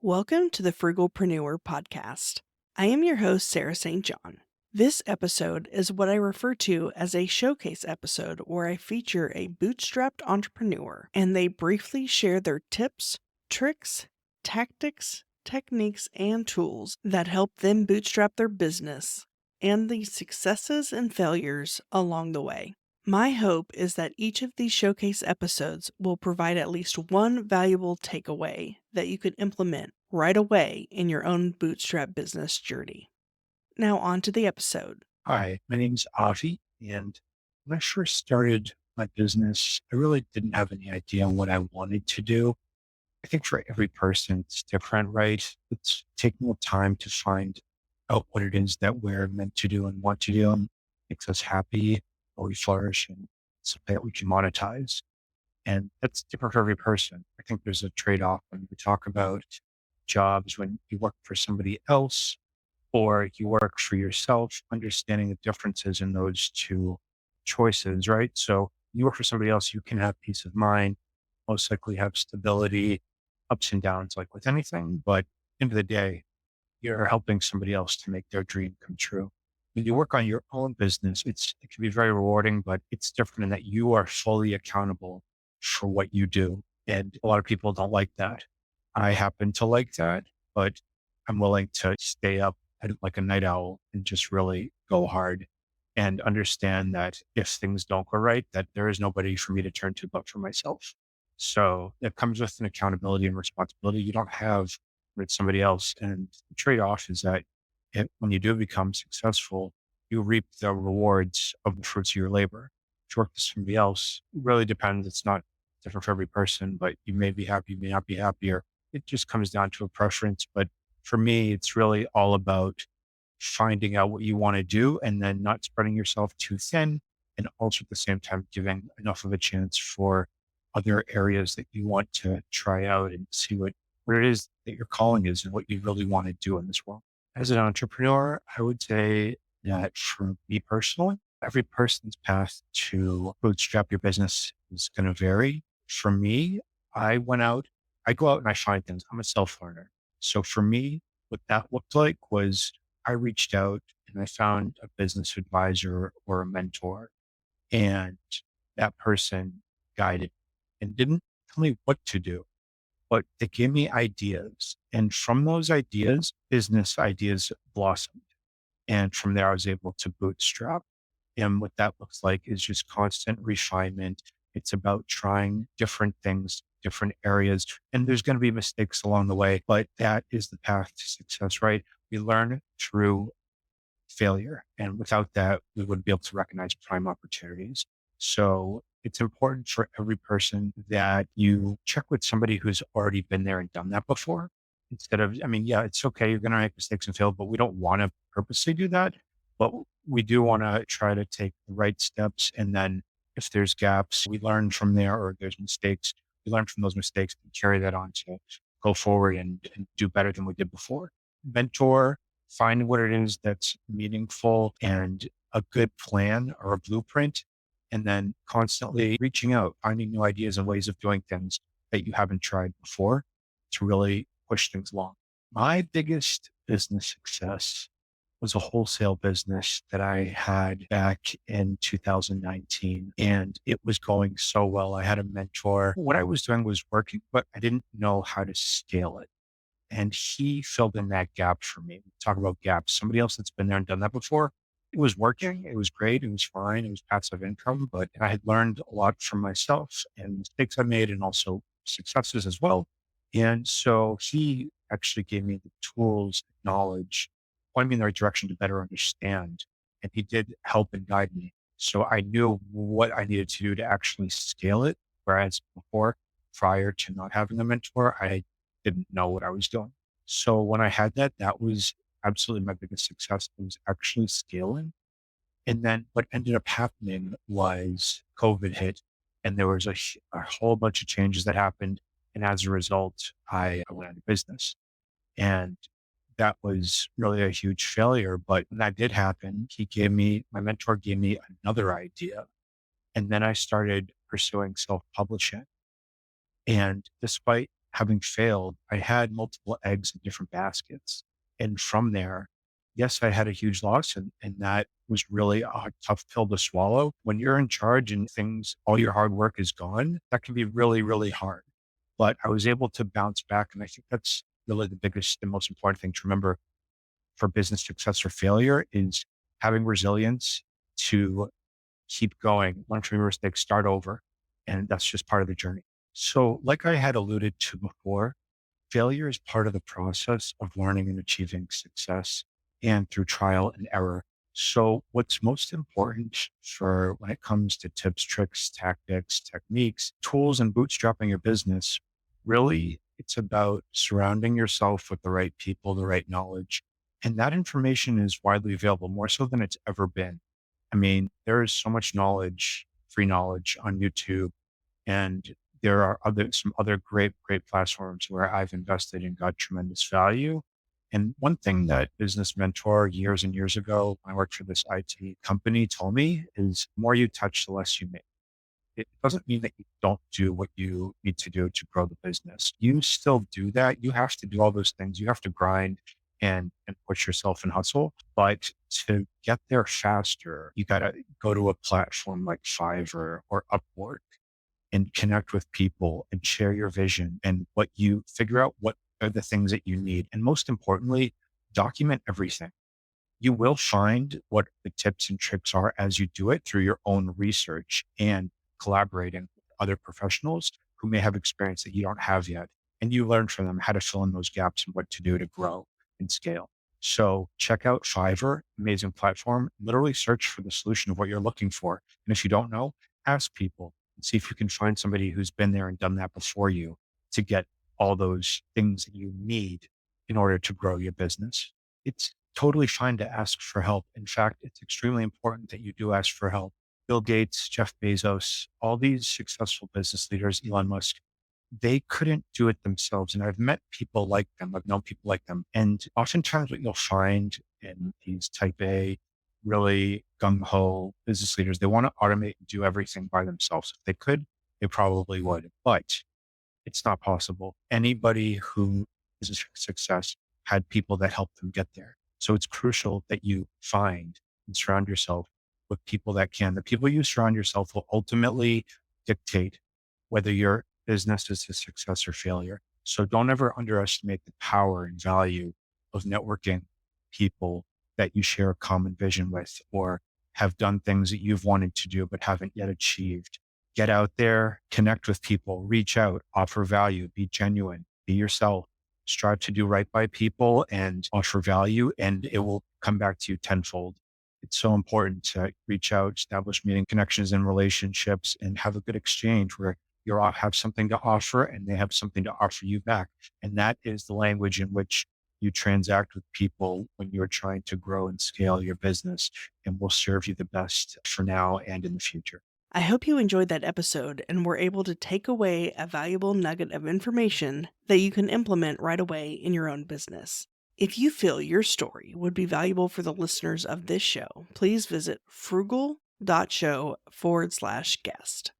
Welcome to the Frugalpreneur podcast. I am your host, Sarah St. John. This episode is what I refer to as a showcase episode where I feature a bootstrapped entrepreneur and they briefly share their tips, tricks, tactics, techniques, and tools that help them bootstrap their business and the successes and failures along the way. My hope is that each of these showcase episodes will provide at least one valuable takeaway that you could implement right away in your own bootstrap business journey. Now, on to the episode. Hi, my name's Avi, and when I first started my business, I really didn't have any idea what I wanted to do. I think for every person, it's different, right? It's taking the time to find out what it is that we're meant to do and want to do and makes us happy or we flourish and something that we can monetize. And that's different for every person. I think there's a trade-off when we talk about jobs, when you work for somebody else or you work for yourself, understanding the differences in those two choices, right? So you work for somebody else, you can have peace of mind, most likely have stability, ups and downs like with anything. But end of the day, you're helping somebody else to make their dream come true. When you work on your own business, it can be very rewarding, but it's different in that you are fully accountable for what you do. And a lot of people don't like that. I happen to like that, but I'm willing to stay up like a night owl and just really go hard and understand that if things don't go right, that there is nobody for me to turn to but for myself. So it comes with an accountability and responsibility you don't have with somebody else. And the trade-off is that when you do become successful, you reap the rewards of the fruits of your labor. To work with somebody else, it really depends. It's not different for every person, but you may be happy, you may not be happier. It just comes down to a preference. But for me, it's really all about finding out what you want to do and then not spreading yourself too thin, and also at the same time giving enough of a chance for other areas that you want to try out and see what it is that your calling is and what you really want to do in this world. As an entrepreneur, I would say that for me personally, every person's path to bootstrap your business is going to vary. For me, I go out and I find things. I'm a self-learner. So for me, what that looked like was I reached out and I found a business advisor or a mentor, and that person guided and didn't tell me what to do, but they gave me ideas. And from those ideas, business ideas blossomed. And from there, I was able to bootstrap. And what that looks like is just constant refinement. It's about trying different things, different areas, and there's going to be mistakes along the way, but that is the path to success, right? We learn through failure. And without that, we wouldn't be able to recognize prime opportunities. So it's important for every person that you check with somebody who's already been there and done that before. Instead of, yeah, it's okay. You're going to make mistakes and fail, but we don't want to purposely do that. But we do want to try to take the right steps. And then if there's gaps, we learn from there, or there's mistakes, we learn from those mistakes and carry that on to go forward and do better than we did before. Mentor, find what it is that's meaningful and a good plan or a blueprint, and then constantly reaching out, finding new ideas and ways of doing things that you haven't tried before to really push things along. My biggest business success was a wholesale business that I had back in 2019, and it was going so well. I had a mentor. What I was doing was working, but I didn't know how to scale it. And he filled in that gap for me. Talk about gaps. Somebody else that's been there and done that before. It was working. It was great. It was fine. It was passive income, but I had learned a lot from myself and mistakes I made and also successes as well. And so he actually gave me the tools, knowledge, pointed me in the right direction to better understand. And he did help and guide me. So I knew what I needed to do to actually scale it. Whereas before, prior to not having a mentor, I didn't know what I was doing. So when I had that, that was absolutely my biggest success. It was actually scaling. And then what ended up happening was COVID hit and there was a whole bunch of changes that happened. And as a result, I went out of business. And that was really a huge failure. But when that did happen, my mentor gave me another idea. And then I started pursuing self-publishing. And despite having failed, I had multiple eggs in different baskets. And from there, yes, I had a huge loss, and that was really a tough pill to swallow. When you're in charge and things, all your hard work is gone, that can be really, really hard. But I was able to bounce back. And I think that's really the biggest and most important thing to remember for business success or failure is having resilience to keep going. Learn from your mistakes, start over. And that's just part of the journey. So, like I had alluded to before, failure is part of the process of learning and achieving success and through trial and error. So, what's most important for when it comes to tips, tricks, tactics, techniques, tools, and bootstrapping your business, really, it's about surrounding yourself with the right people, the right knowledge. And that information is widely available, more so than it's ever been. I mean, there is so much knowledge, free knowledge on YouTube, and there are some other great platforms where I've invested and got tremendous value. And one thing that business mentor years and years ago, when I worked for this IT company, told me is the more you touch, the less you make. It doesn't mean that you don't do what you need to do to grow the business. You still do that. You have to do all those things. You have to grind and push yourself and hustle. But to get there faster, you got to go to a platform like Fiverr or Upwork and connect with people and share your vision and what you figure out what are the things that you need. And most importantly, document everything. You will find what the tips and tricks are as you do it through your own research and collaborating with other professionals who may have experience that you don't have yet. And you learn from them how to fill in those gaps and what to do to grow and scale. So check out Fiverr, amazing platform. Literally search for the solution of what you're looking for. And if you don't know, ask people and see if you can find somebody who's been there and done that before you to get all those things that you need in order to grow your business. It's totally fine to ask for help. In fact, it's extremely important that you do ask for help. Bill Gates, Jeff Bezos, all these successful business leaders, Elon Musk, they couldn't do it themselves. And I've met people like them. I've known people like them. And oftentimes what you'll find in these type A, really gung ho business leaders, they want to automate and do everything by themselves. If they could, they probably would. But it's not possible. Anybody who is a success had people that helped them get there. So it's crucial that you find and surround yourself with people that can. The people you surround yourself will ultimately dictate whether your business is a success or failure. So don't ever underestimate the power and value of networking people that you share a common vision with or have done things that you've wanted to do but haven't yet achieved. Get out there, connect with people, reach out, offer value, be genuine, be yourself, strive to do right by people and offer value, and it will come back to you tenfold. It's so important to reach out, establish meeting connections and relationships, and have a good exchange where you all have something to offer and they have something to offer you back. And that is the language in which you transact with people when you're trying to grow and scale your business and will serve you the best for now and in the future. I hope you enjoyed that episode and were able to take away a valuable nugget of information that you can implement right away in your own business. If you feel your story would be valuable for the listeners of this show, please visit frugal.show/guest.